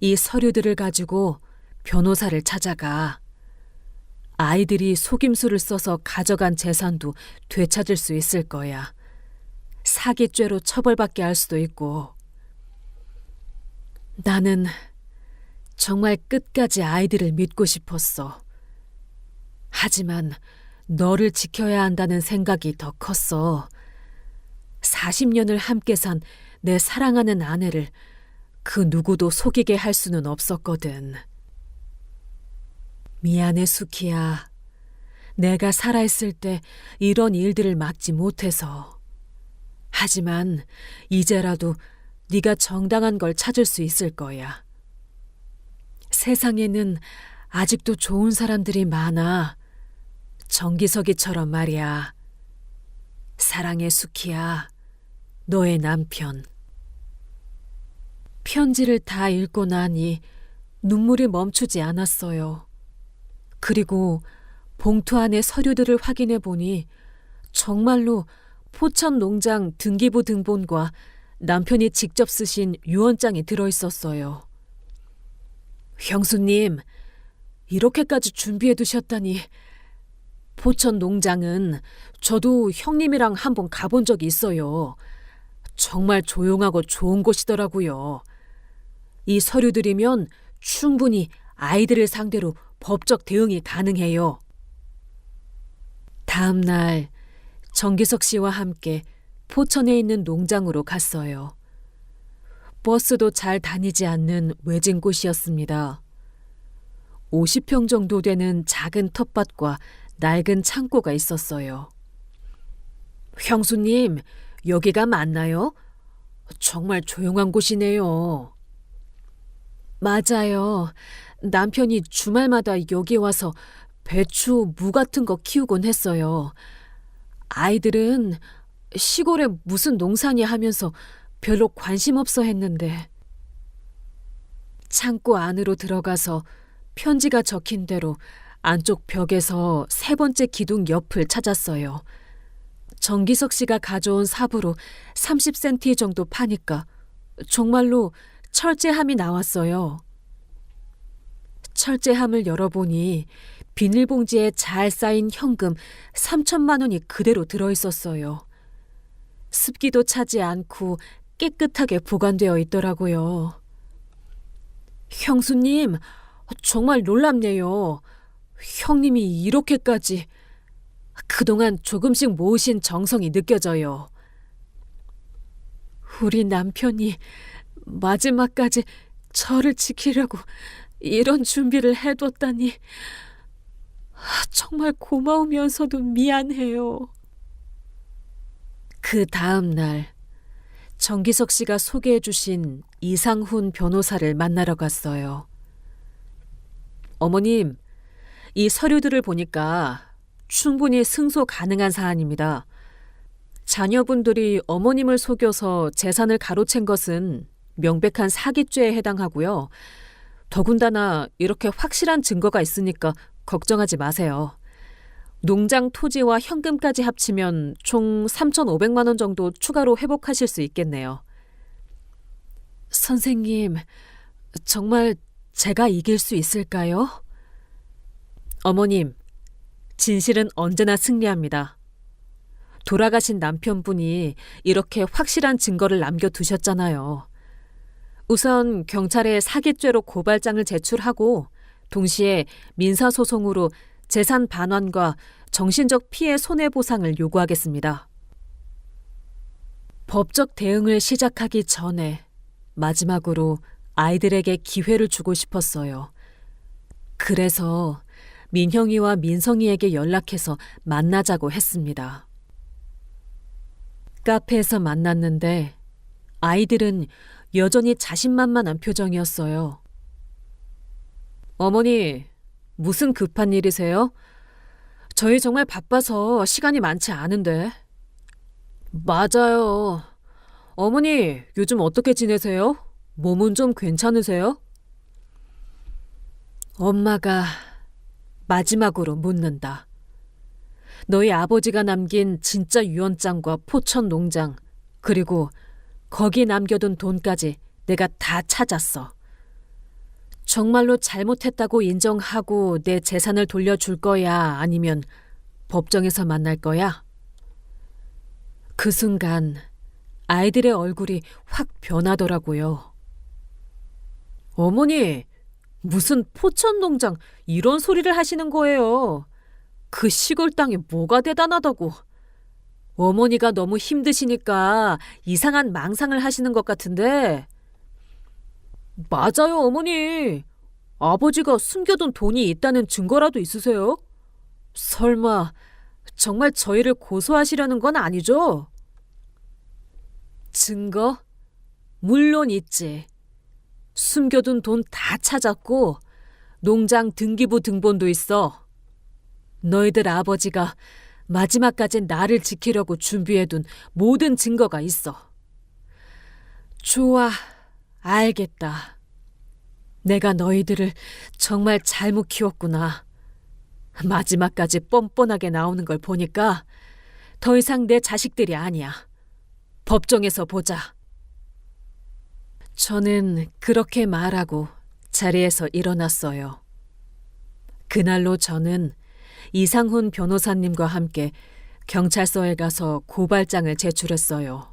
이 서류들을 가지고 변호사를 찾아가. 아이들이 속임수를 써서 가져간 재산도 되찾을 수 있을 거야. 사기죄로 처벌받게 할 수도 있고. 나는 정말 끝까지 아이들을 믿고 싶었어. 하지만 너를 지켜야 한다는 생각이 더 컸어. 40년을 함께 산 내 사랑하는 아내를 그 누구도 속이게 할 수는 없었거든. 미안해, 수키야. 내가 살아있을 때 이런 일들을 막지 못해서. 하지만 이제라도 네가 정당한 걸 찾을 수 있을 거야. 세상에는 아직도 좋은 사람들이 많아. 정기석이처럼 말이야. 사랑해, 수키야. 너의 남편. 편지를 다 읽고 나니 눈물이 멈추지 않았어요. 그리고 봉투 안의 서류들을 확인해 보니 정말로 포천 농장 등기부 등본과 남편이 직접 쓰신 유언장이 들어있었어요. 형수님, 이렇게까지 준비해 두셨다니. 포천 농장은 저도 형님이랑 한번 가본 적이 있어요. 정말 조용하고 좋은 곳이더라고요. 이 서류들이면 충분히 아이들을 상대로 법적 대응이 가능해요. 다음 날 정기석 씨와 함께 포천에 있는 농장으로 갔어요. 버스도 잘 다니지 않는 외진 곳이었습니다. 50평 정도 되는 작은 텃밭과 낡은 창고가 있었어요. 형수님, 여기가 맞나요? 정말 조용한 곳이네요. 맞아요. 남편이 주말마다 여기 와서 배추, 무 같은 거 키우곤 했어요. 아이들은 시골에 무슨 농사냐 하면서 별로 관심 없어 했는데. 창고 안으로 들어가서 편지가 적힌 대로 안쪽 벽에서 세 번째 기둥 옆을 찾았어요. 정기석 씨가 가져온 삽으로 30cm 정도 파니까 정말로 철제함이 나왔어요. 철제함을 열어보니 비닐봉지에 잘 쌓인 현금 3천만 원이 그대로 들어있었어요. 습기도 차지 않고 깨끗하게 보관되어 있더라고요. 형수님, 정말 놀랍네요. 형님이 이렇게까지. 그동안 조금씩 모으신 정성이 느껴져요. 우리 남편이 마지막까지 저를 지키려고 이런 준비를 해뒀다니 정말 고마우면서도 미안해요. 그 다음 날 정기석 씨가 소개해 주신 이상훈 변호사를 만나러 갔어요. 어머님, 이 서류들을 보니까 충분히 승소 가능한 사안입니다. 자녀분들이 어머님을 속여서 재산을 가로챈 것은 명백한 사기죄에 해당하고요. 더군다나 이렇게 확실한 증거가 있으니까 걱정하지 마세요. 농장 토지와 현금까지 합치면 총 3,500만 원 정도 추가로 회복하실 수 있겠네요. 선생님, 정말 제가 이길 수 있을까요? 어머님, 진실은 언제나 승리합니다. 돌아가신 남편분이 이렇게 확실한 증거를 남겨두셨잖아요. 우선 경찰에 사기죄로 고발장을 제출하고 동시에 민사소송으로 재산 반환과 정신적 피해 손해보상을 요구하겠습니다. 법적 대응을 시작하기 전에 마지막으로 아이들에게 기회를 주고 싶었어요. 그래서 민형이와 민성이에게 연락해서 만나자고 했습니다. 카페에서 만났는데 아이들은 여전히 자신만만한 표정이었어요. 어머니, 무슨 급한 일이세요? 저희 정말 바빠서 시간이 많지 않은데. 맞아요. 어머니, 요즘 어떻게 지내세요? 몸은 좀 괜찮으세요? 엄마가 마지막으로 묻는다. 너희 아버지가 남긴 진짜 유언장과 포천 농장, 그리고 거기 남겨둔 돈까지 내가 다 찾았어. 정말로 잘못했다고 인정하고 내 재산을 돌려줄 거야? 아니면 법정에서 만날 거야? 그 순간 아이들의 얼굴이 확 변하더라고요. 어머니, 무슨 포천 농장 이런 소리를 하시는 거예요? 그 시골 땅이 뭐가 대단하다고. 어머니가 너무 힘드시니까 이상한 망상을 하시는 것 같은데. 맞아요, 어머니. 아버지가 숨겨둔 돈이 있다는 증거라도 있으세요? 설마 정말 저희를 고소하시려는 건 아니죠? 증거? 물론 있지. 숨겨둔 돈 다 찾았고 농장 등기부 등본도 있어. 너희들 아버지가 마지막까지 나를 지키려고 준비해둔 모든 증거가 있어. 좋아, 알겠다. 내가 너희들을 정말 잘못 키웠구나. 마지막까지 뻔뻔하게 나오는 걸 보니까 더 이상 내 자식들이 아니야. 법정에서 보자. 저는 그렇게 말하고 자리에서 일어났어요. 그날로 저는 이상훈 변호사님과 함께 경찰서에 가서 고발장을 제출했어요.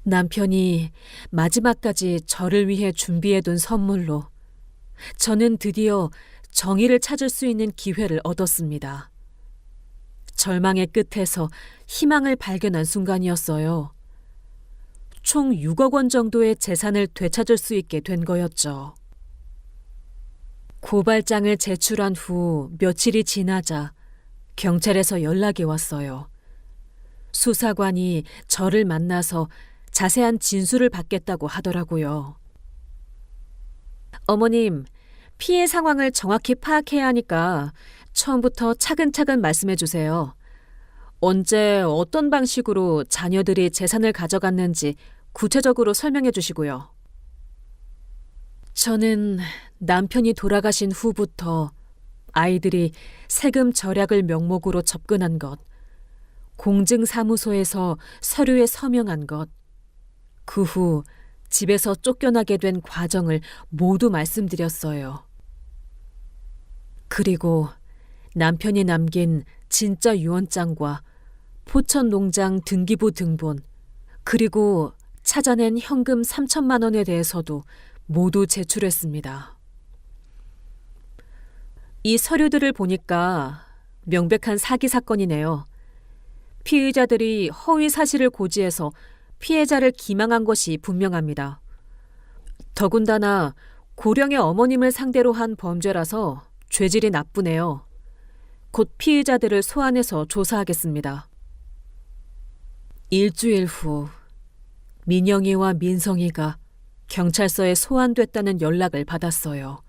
남편이 마지막까지 저를 위해 준비해둔 선물로 저는 드디어 정의를 찾을 수 있는 기회를 얻었습니다. 절망의 끝에서 희망을 발견한 순간이었어요. 총 6억 원 정도의 재산을 되찾을 수 있게 된 거였죠. 고발장을 제출한 후 며칠이 지나자 경찰에서 연락이 왔어요. 수사관이 저를 만나서 자세한 진술을 받겠다고 하더라고요. 어머님, 피해 상황을 정확히 파악해야 하니까 처음부터 차근차근 말씀해 주세요. 언제 어떤 방식으로 자녀들이 재산을 가져갔는지 구체적으로 설명해 주시고요. 저는 남편이 돌아가신 후부터 아이들이 세금 절약을 명목으로 접근한 것, 공증사무소에서 서류에 서명한 것, 그 후 집에서 쫓겨나게 된 과정을 모두 말씀드렸어요. 그리고 남편이 남긴 진짜 유언장과 포천 농장 등기부 등본, 그리고 찾아낸 현금 3천만 원에 대해서도 모두 제출했습니다. 이 서류들을 보니까 명백한 사기 사건이네요. 피의자들이 허위 사실을 고지해서 피해자를 기망한 것이 분명합니다. 더군다나 고령의 어머님을 상대로 한 범죄라서 죄질이 나쁘네요. 곧 피의자들을 소환해서 조사하겠습니다. 일주일 후 민영이와 민성이가 경찰서에 소환됐다는 연락을 받았어요.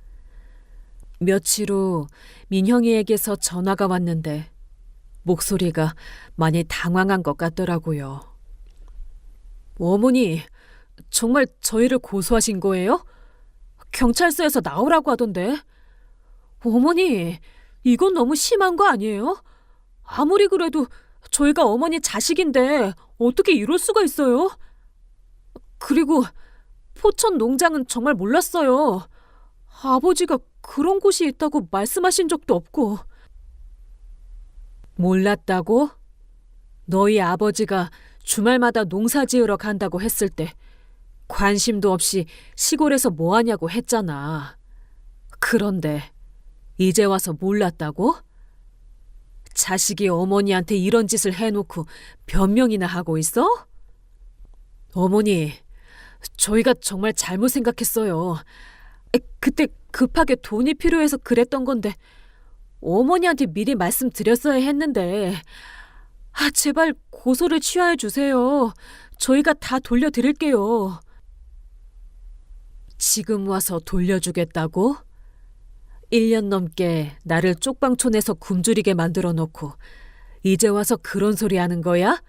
며칠 후 민형이에게서 전화가 왔는데 목소리가 많이 당황한 것 같더라고요. 어머니, 정말 저희를 고소하신 거예요? 경찰서에서 나오라고 하던데. 어머니, 이건 너무 심한 거 아니에요? 아무리 그래도 저희가 어머니 자식인데 어떻게 이럴 수가 있어요? 그리고 포천 농장은 정말 몰랐어요. 아버지가 그런 곳이 있다고 말씀하신 적도 없고. 몰랐다고? 너희 아버지가 주말마다 농사 지으러 간다고 했을 때 관심도 없이 시골에서 뭐 하냐고 했잖아. 그런데 이제 와서 몰랐다고? 자식이 어머니한테 이런 짓을 해놓고 변명이나 하고 있어? 어머니, 저희가 정말 잘못 생각했어요. 그때 급하게 돈이 필요해서 그랬던 건데 어머니한테 미리 말씀드렸어야 했는데 제발 고소를 취하해 주세요. 저희가 다 돌려드릴게요. 지금 와서 돌려주겠다고? 1년 넘게 나를 쪽방촌에서 굶주리게 만들어 놓고 이제 와서 그런 소리 하는 거야?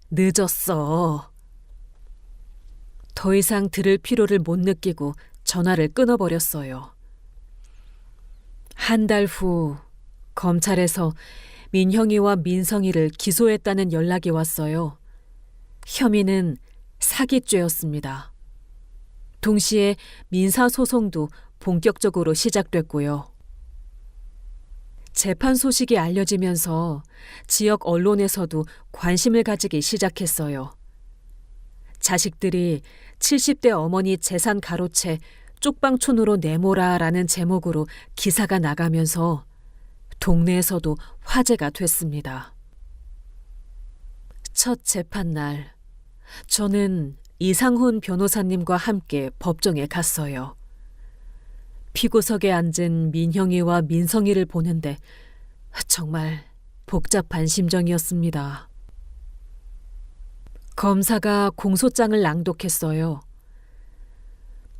늦었어. 더 이상 들을 필요를 못 느끼고 전화를 끊어버렸어요. 한 달 후 검찰에서 민형이와 민성이를 기소했다는 연락이 왔어요. 혐의는 사기죄였습니다. 동시에 민사소송도 본격적으로 시작됐고요. 재판 소식이 알려지면서 지역 언론에서도 관심을 가지기 시작했어요. 자식들이 70대 어머니 재산 가로채 쪽방촌으로 내모라라는 제목으로 기사가 나가면서 동네에서도 화제가 됐습니다. 첫 재판날, 저는 이상훈 변호사님과 함께 법정에 갔어요. 피고석에 앉은 민형이와 민성이를 보는데 정말 복잡한 심정이었습니다. 검사가 공소장을 낭독했어요.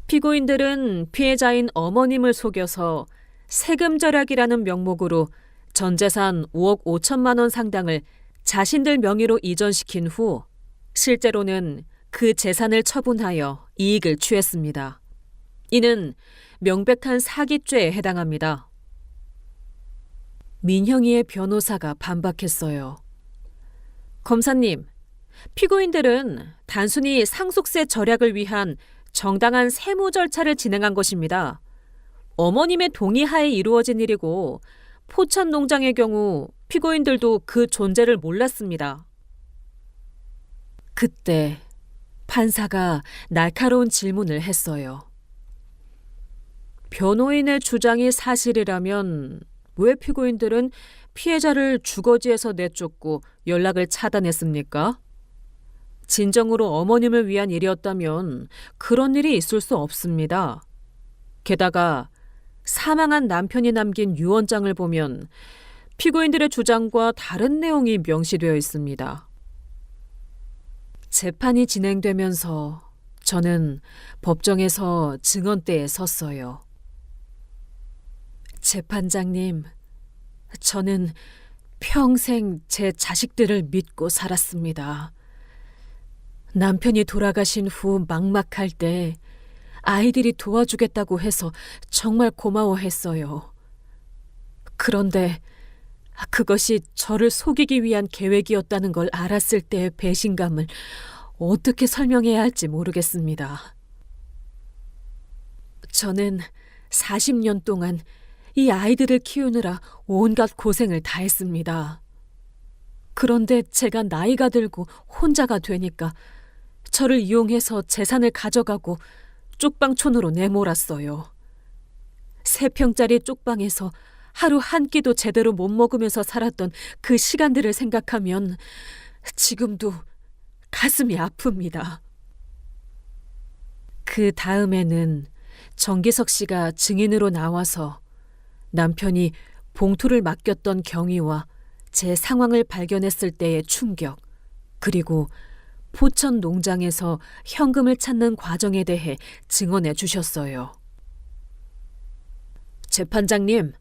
피고인들은 피해자인 어머님을 속여서 세금 절약이라는 명목으로 전 재산 5억 5천만 원 상당을 자신들 명의로 이전시킨 후 실제로는 그 재산을 처분하여 이익을 취했습니다. 이는 명백한 사기죄에 해당합니다. 민형이의 변호사가 반박했어요. 검사님, 피고인들은 단순히 상속세 절약을 위한 정당한 세무 절차를 진행한 것입니다. 어머님의 동의하에 이루어진 일이고 포천 농장의 경우 피고인들도 그 존재를 몰랐습니다. 그때 판사가 날카로운 질문을 했어요. 변호인의 주장이 사실이라면 왜 피고인들은 피해자를 주거지에서 내쫓고 연락을 차단했습니까? 진정으로 어머님을 위한 일이었다면 그런 일이 있을 수 없습니다. 게다가 사망한 남편이 남긴 유언장을 보면 피고인들의 주장과 다른 내용이 명시되어 있습니다. 재판이 진행되면서 저는 법정에서 증언대에 섰어요. 재판장님, 저는 평생 제 자식들을 믿고 살았습니다. 남편이 돌아가신 후 막막할 때 아이들이 도와주겠다고 해서 정말 고마워했어요. 그런데 그것이 저를 속이기 위한 계획이었다는 걸 알았을 때의 배신감을 어떻게 설명해야 할지 모르겠습니다. 저는 40년 동안 이 아이들을 키우느라 온갖 고생을 다했습니다. 그런데 제가 나이가 들고 혼자가 되니까 저를 이용해서 재산을 가져가고 쪽방촌으로 내몰았어요. 3평짜리 쪽방에서 하루 한 끼도 제대로 못 먹으면서 살았던 그 시간들을 생각하면 지금도 가슴이 아픕니다. 그 다음에는 정기석 씨가 증인으로 나와서 남편이 봉투를 맡겼던 경위와 제 상황을 발견했을 때의 충격, 그리고 포천 농장에서 현금을 찾는 과정에 대해 증언해 주셨어요. 재판장님,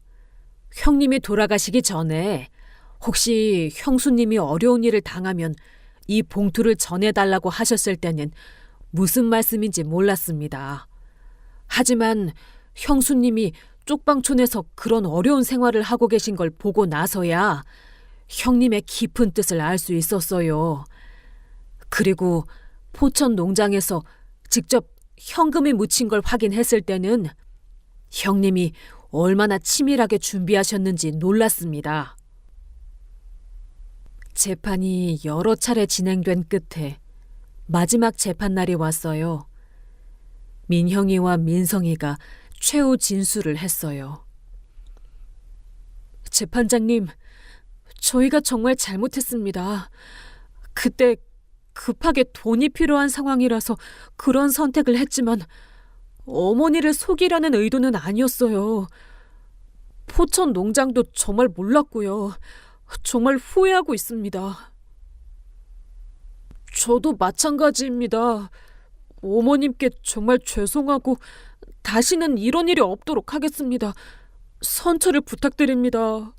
형님이 돌아가시기 전에 혹시 형수님이 어려운 일을 당하면 이 봉투를 전해달라고 하셨을 때는 무슨 말씀인지 몰랐습니다. 하지만 형수님이 쪽방촌에서 그런 어려운 생활을 하고 계신 걸 보고 나서야 형님의 깊은 뜻을 알 수 있었어요. 그리고 포천 농장에서 직접 현금이 묻힌 걸 확인했을 때는 형님이 얼마나 치밀하게 준비하셨는지 놀랐습니다. 재판이 여러 차례 진행된 끝에 마지막 재판날이 왔어요. 민형이와 민성이가 최후 진술을 했어요. 재판장님, 저희가 정말 잘못했습니다. 그때 급하게 돈이 필요한 상황이라서 그런 선택을 했지만 어머니를 속이려는 의도는 아니었어요. 포천 농장도 정말 몰랐고요. 정말 후회하고 있습니다. 저도 마찬가지입니다. 어머님께 정말 죄송하고 다시는 이런 일이 없도록 하겠습니다. 선처를 부탁드립니다.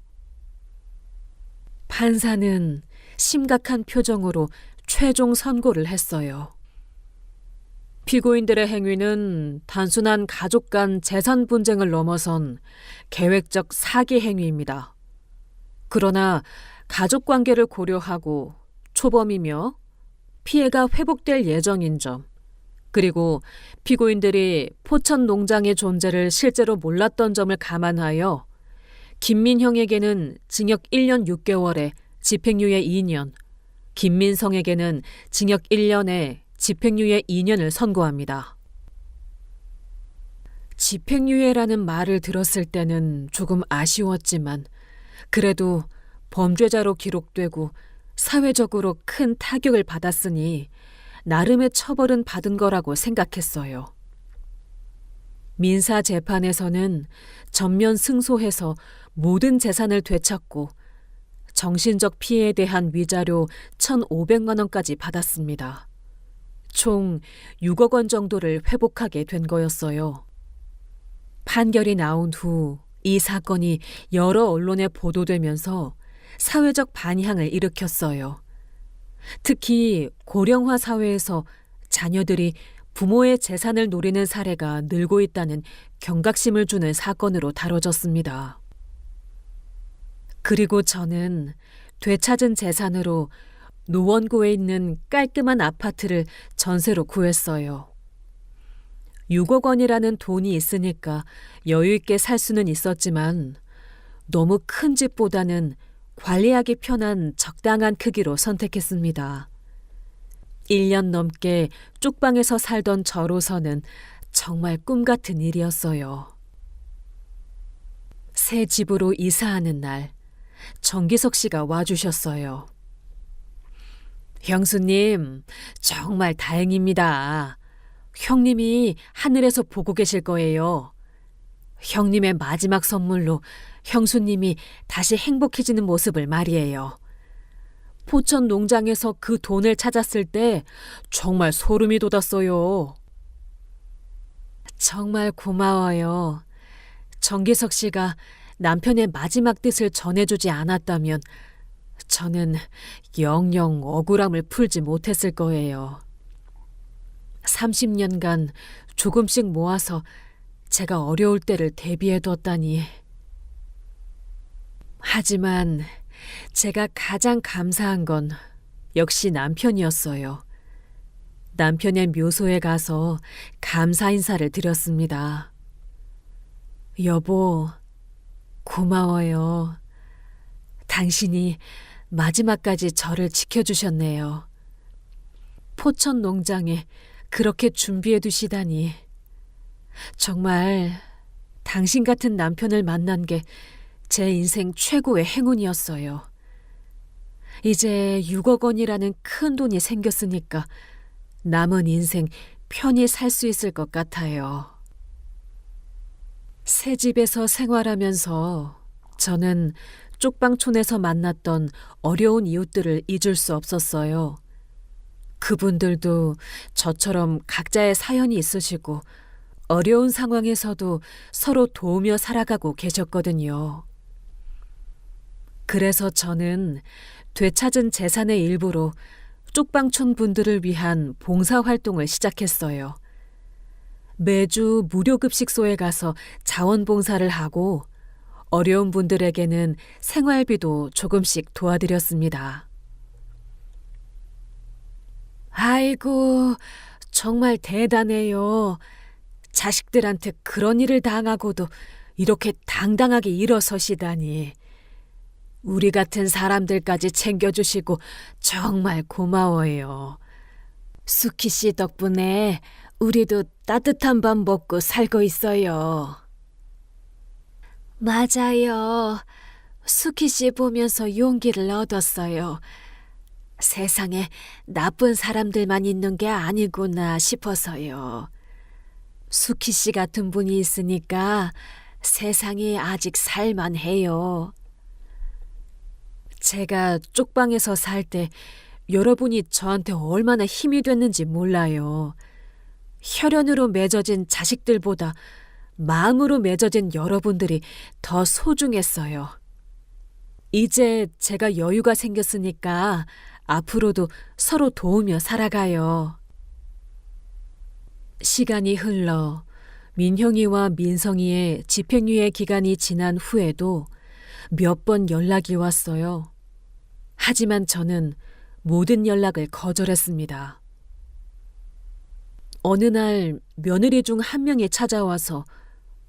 판사는 심각한 표정으로 최종 선고를 했어요. 피고인들의 행위는 단순한 가족 간 재산 분쟁을 넘어선 계획적 사기 행위입니다. 그러나 가족 관계를 고려하고 초범이며 피해가 회복될 예정인 점, 그리고 피고인들이 포천 농장의 존재를 실제로 몰랐던 점을 감안하여 김민형에게는 징역 1년 6개월에 집행유예 2년, 김민성에게는 징역 1년에 집행유예 2년을 선고합니다. 집행유예라는 말을 들었을 때는 조금 아쉬웠지만 그래도 범죄자로 기록되고 사회적으로 큰 타격을 받았으니 나름의 처벌은 받은 거라고 생각했어요. 민사 재판에서는 전면 승소해서 모든 재산을 되찾고 정신적 피해에 대한 위자료 1,500만 원까지 받았습니다. 총 6억 원 정도를 회복하게 된 거였어요. 판결이 나온 후 이 사건이 여러 언론에 보도되면서 사회적 반향을 일으켰어요. 특히 고령화 사회에서 자녀들이 부모의 재산을 노리는 사례가 늘고 있다는 경각심을 주는 사건으로 다뤄졌습니다. 그리고 저는 되찾은 재산으로 노원구에 있는 깔끔한 아파트를 전세로 구했어요. 6억 원이라는 돈이 있으니까 여유 있게 살 수는 있었지만 너무 큰 집보다는 관리하기 편한 적당한 크기로 선택했습니다. 1년 넘게 쪽방에서 살던 저로서는 정말 꿈 같은 일이었어요. 새 집으로 이사하는 날, 정기석 씨가 와주셨어요. 형수님, 정말 다행입니다. 형님이 하늘에서 보고 계실 거예요. 형님의 마지막 선물로 형수님이 다시 행복해지는 모습을 말이에요. 포천 농장에서 그 돈을 찾았을 때 정말 소름이 돋았어요. 정말 고마워요. 정기석 씨가 남편의 마지막 뜻을 전해주지 않았다면 저는 영영 억울함을 풀지 못했을 거예요. 30년간 조금씩 모아서 제가 어려울 때를 대비해뒀다니. 하지만 제가 가장 감사한 건 역시 남편이었어요. 남편의 묘소에 가서 감사 인사를 드렸습니다. 여보, 고마워요. 당신이 마지막까지 저를 지켜주셨네요. 포천 농장에 그렇게 준비해 두시다니. 정말 당신 같은 남편을 만난 게 제 인생 최고의 행운이었어요. 이제 6억 원이라는 큰 돈이 생겼으니까 남은 인생 편히 살 수 있을 것 같아요. 새 집에서 생활하면서 저는 쪽방촌에서 만났던 어려운 이웃들을 잊을 수 없었어요. 그분들도 저처럼 각자의 사연이 있으시고 어려운 상황에서도 서로 도우며 살아가고 계셨거든요. 그래서 저는 되찾은 재산의 일부로 쪽방촌 분들을 위한 봉사활동을 시작했어요. 매주 무료급식소에 가서 자원봉사를 하고 어려운 분들에게는 생활비도 조금씩 도와드렸습니다. 아이고, 정말 대단해요. 자식들한테 그런 일을 당하고도 이렇게 당당하게 일어서시다니. 우리 같은 사람들까지 챙겨주시고 정말 고마워요. 수키 씨 덕분에 우리도 따뜻한 밥 먹고 살고 있어요. 맞아요. 수키 씨 보면서 용기를 얻었어요. 세상에 나쁜 사람들만 있는 게 아니구나 싶어서요. 수키 씨 같은 분이 있으니까 세상이 아직 살만해요. 제가 쪽방에서 살 때 여러분이 저한테 얼마나 힘이 됐는지 몰라요. 혈연으로 맺어진 자식들보다 마음으로 맺어진 여러분들이 더 소중했어요. 이제 제가 여유가 생겼으니까 앞으로도 서로 도우며 살아가요. 시간이 흘러 민형이와 민성이의 집행유예 기간이 지난 후에도 몇 번 연락이 왔어요. 하지만 저는 모든 연락을 거절했습니다. 어느 날 며느리 중 한 명이 찾아와서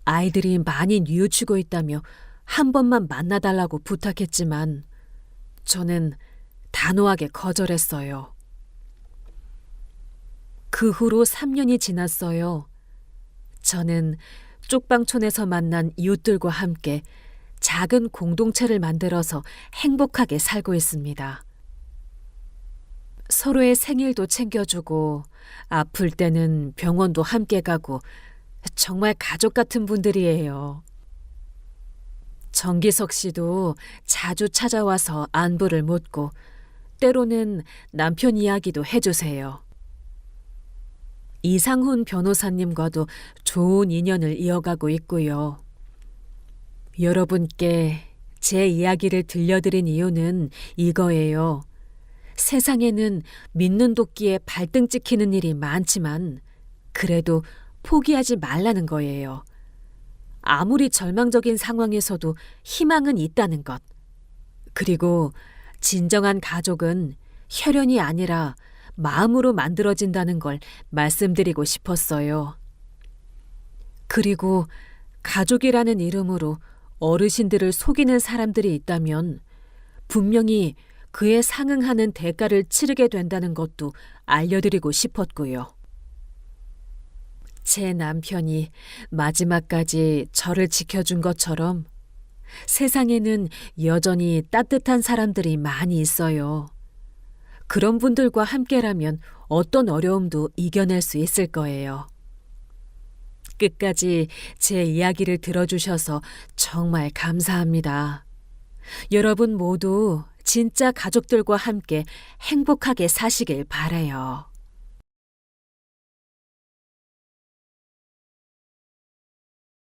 아이들이 많이 뉘우치고 있다며 한 번만 만나달라고 부탁했지만 저는 단호하게 거절했어요. 그 후로 3년이 지났어요. 저는 쪽방촌에서 만난 이웃들과 함께 작은 공동체를 만들어서 행복하게 살고 있습니다. 서로의 생일도 챙겨주고 아플 때는 병원도 함께 가고 정말 가족 같은 분들이에요. 정기석 씨도 자주 찾아와서 안부를 묻고 때로는 남편 이야기도 해주세요. 이상훈 변호사님과도 좋은 인연을 이어가고 있고요. 여러분께 제 이야기를 들려드린 이유는 이거예요. 세상에는 믿는 도끼에 발등 찍히는 일이 많지만 그래도 포기하지 말라는 거예요. 아무리 절망적인 상황에서도 희망은 있다는 것. 그리고 진정한 가족은 혈연이 아니라 마음으로 만들어진다는 걸 말씀드리고 싶었어요. 그리고 가족이라는 이름으로 어르신들을 속이는 사람들이 있다면 분명히 그에 상응하는 대가를 치르게 된다는 것도 알려드리고 싶었고요. 제 남편이 마지막까지 저를 지켜준 것처럼 세상에는 여전히 따뜻한 사람들이 많이 있어요. 그런 분들과 함께라면 어떤 어려움도 이겨낼 수 있을 거예요. 끝까지 제 이야기를 들어주셔서 정말 감사합니다. 여러분 모두 진짜 가족들과 함께 행복하게 사시길 바라요.